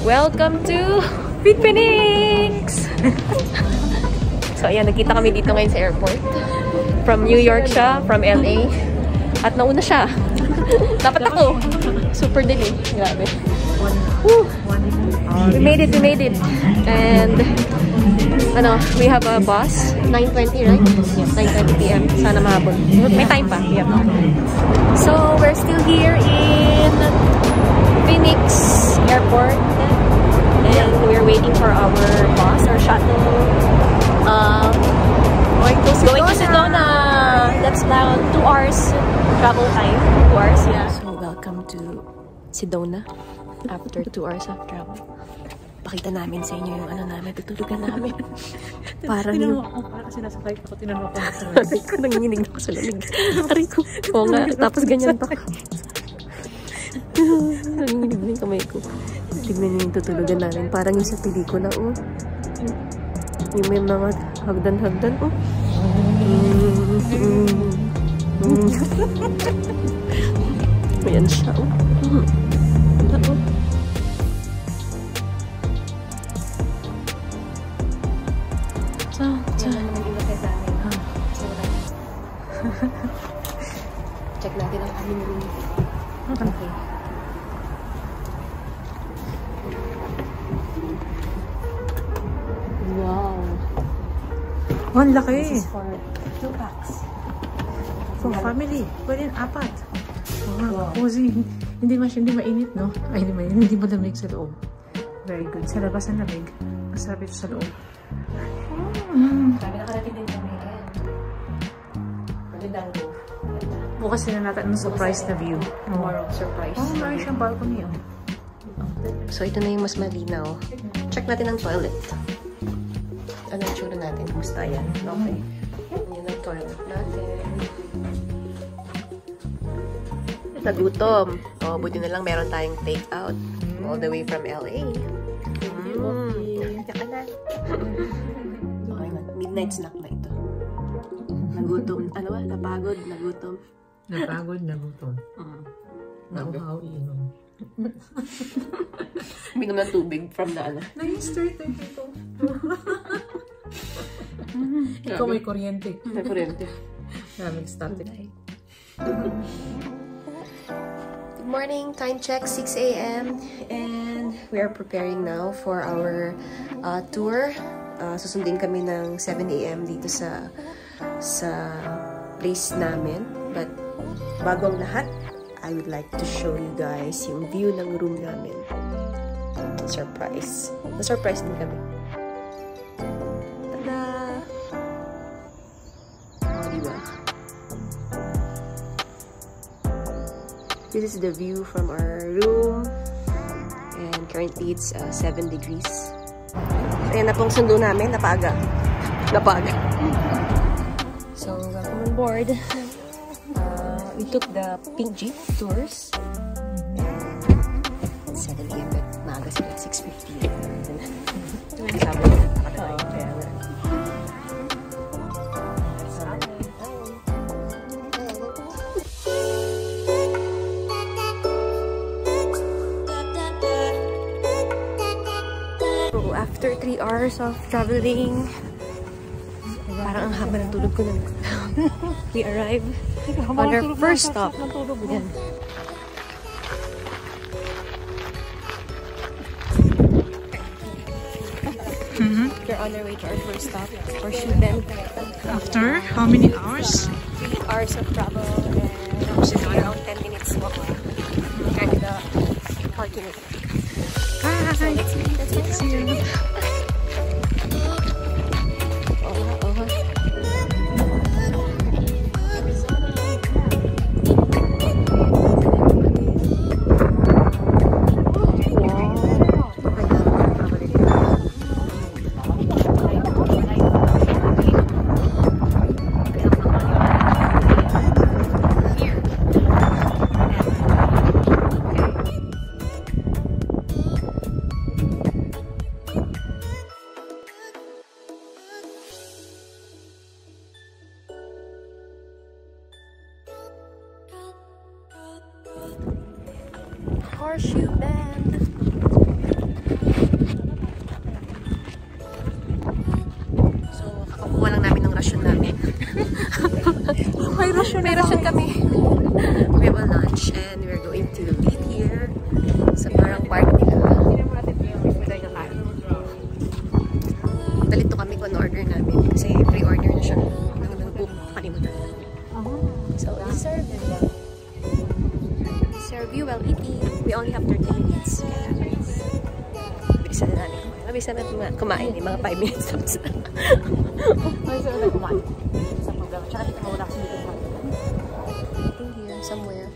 Welcome to Phoenix! So ayan, nagkita kami dito ngayon sa airport. From New York siya, from LA. At nauna siya. Dapat ako. Super delay. Grabe. We made it, we made it. And we have a bus. 9:20, right? Yes, 9:20 p.m. Sana mahabol. May time pa. Yeah. So, we're still here in Phoenix Airport. And we're waiting for our bus, our shuttle. Going to Sedona. That's now 2 hours travel time. 2 hours, yeah. So, welcome to Sedona after 2 hours of travel. Pakita namin sa inyo yung namin, tutulugan namin. Parang yung... Parang sinasakay ko, tinanong ako. Aray ko, nanginginig ako sa lamig. Aray ko. Oo nga, tapos ganyan pa. Nanginginig na yung kamay ko. Tignan nyo yung tutulugan namin. Parang yung sa pelikula, oh. Yung may mga hagdan-hagdan, oh. Ayan siya, oh. Check natin ang aming room. Okay. Wow. Ang laki. This is for 2 packs. For family. Pwede 4. Wow. Cozy. Hindi mainit, no? Ay, hindi malamig sa loob. Very good. Sa labas ang lamig. Masarap ito sa loob. Sabi nakarating din kami. Magandang roof. Bukas sila natin ng surprise na view. Tomorrow, surprise. Oh, meron siyang balcony. So, ito na yung mas malinaw. Check natin ang toilet. Anong tsura natin? Kumusta yan? Okay. Yan ang toilet natin. Nagutom. Oh, buti na lang meron tayong take out. All the way from LA. Tsaka na. Okay, midnight snack na ito. Nagutom. Ano ba? Napagod, nagutom. Napagod, nagutom. Nauhaw, inom. Minom ng tubig from the ano. Nag-start na ito. Ikaw may kuryente. May kuryente. Nag-start it. Good morning. Time check, 6 a.m. And we are preparing now for our tour. Susundin kami ng 7 a.m. dito sa place namin. But bago ang lahat, I would like to show you guys yung view ng room namin. Surprise. Na-surprise din kami. Tada! Oh, diba? This is the view from our room. And currently it's 7 degrees. Ayan na pong sundo namin. Napaga. So, welcome on board. We took the Pink Jeep tours. 7 a.m. but maaga sila. 6:50. Kasama na. So, after 3 hours of traveling, parang ang haba ng tulog ko na. We arrived on our first stop. Yan. We're on our way to our first stop, Horseshoe Bend. After how many hours? 3 hours of travel and around 10 minutes walk. And the parking lot. So let's see you. Horseshoe Bend. 30 minutes. Bilisan na namin kumain. Mabilisan na kumain eh. Mga 5 minutes tapos na. Mabilisan na kumain. Sa problema. Tsaka dito mawala kasi dito kumain. Eating here, somewhere.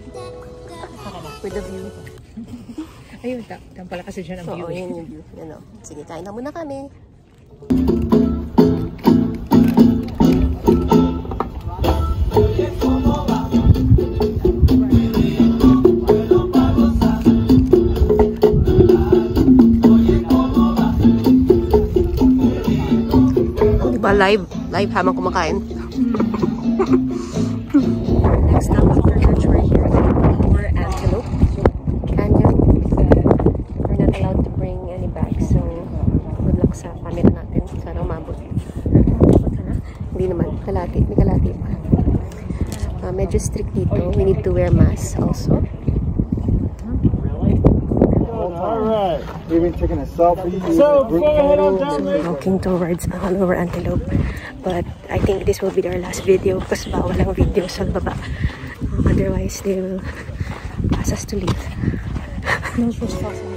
With the view. Ayun, tam pala kasi dyan ang view. Oo, yun yung view. Yan o. Sige, kain na muna kami. Diba, live habang kumakain. Next time after church, we're here for Antelope Canyon. We're not allowed to bring any bags, so good luck sa camera natin. Sana umabot. Hindi naman, kalati. May kalati pa. Medyo strict dito. We need to wear masks also. Alright, we've been taking a selfie. Walking towards Hanover Antelope. But I think this will be their last video because bawal ang video sa baba. Otherwise, they will ask us to leave. No trespassing.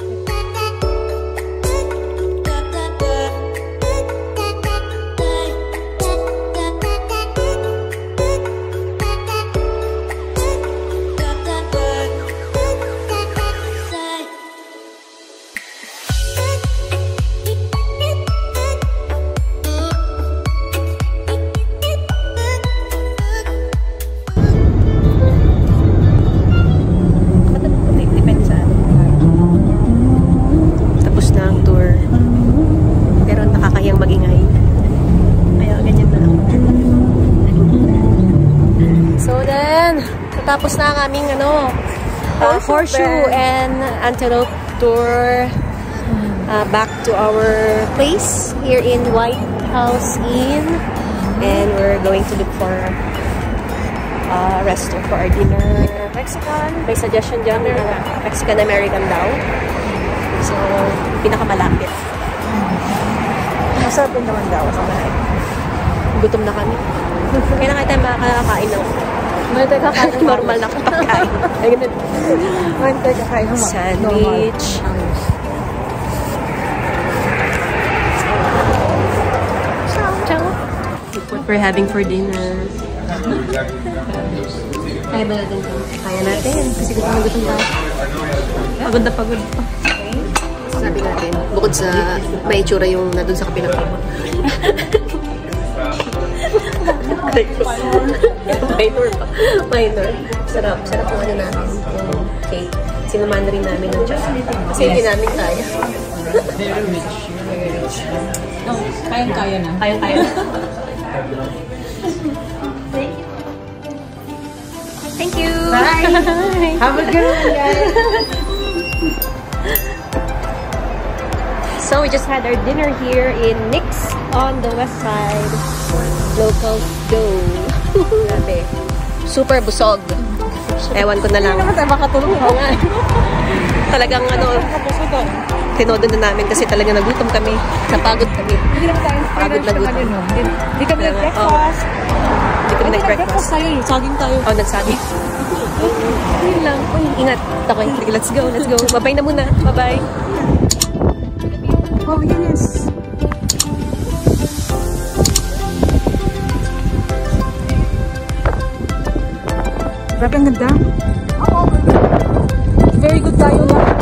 Tapos na ang aming horseshoe and antelope tour back to our place here in White House Inn, and we're going to look for a restaurant for our dinner. Mexican. May suggestion dyan, Mexican-American daw. So, pinakamalapit. Masarap din naman daw. Gutom na kami. Kaya na kayo tayo makakain ng normal na pagkain. Sandwich. Ciao. What we're having for dinner. Kaya ba natin ito? Kaya natin. Kasi gutom na tayo. Pagod na pagod pa. Sabi natin, bukod sa may itsura yung na dun sa kapilang table. Minor pa. Minor. Sarap. Sarap yung ano namin. Yung cake. Sinuman rin namin ng tiyan. Kasi hindi namin kaya. Very rich. Very rich. Oh, kayang-kaya na. Kayang-kaya na. Thank you. Bye. Have a good one, guys. So we just had our dinner here in Nix on the west side. Local go. Grabe. Super busog. Ewan ko na lang. Hindi naman tayo makatulog. Oo nga. Talagang tinodo na namin kasi talagang nagutom kami. Napagod kami. Hindi naman tayo pagod na gutom. Hindi kami nag-breakfast. Hindi kami nag-breakfast. tayo. Saging tayo. Oh, nagsaging. Yun lang. Uy, ingat. Okay, let's go. Let's go. Bye-bye na muna. Bye-bye. Oh, yes. Grabe ang ganda. Very good tayo na.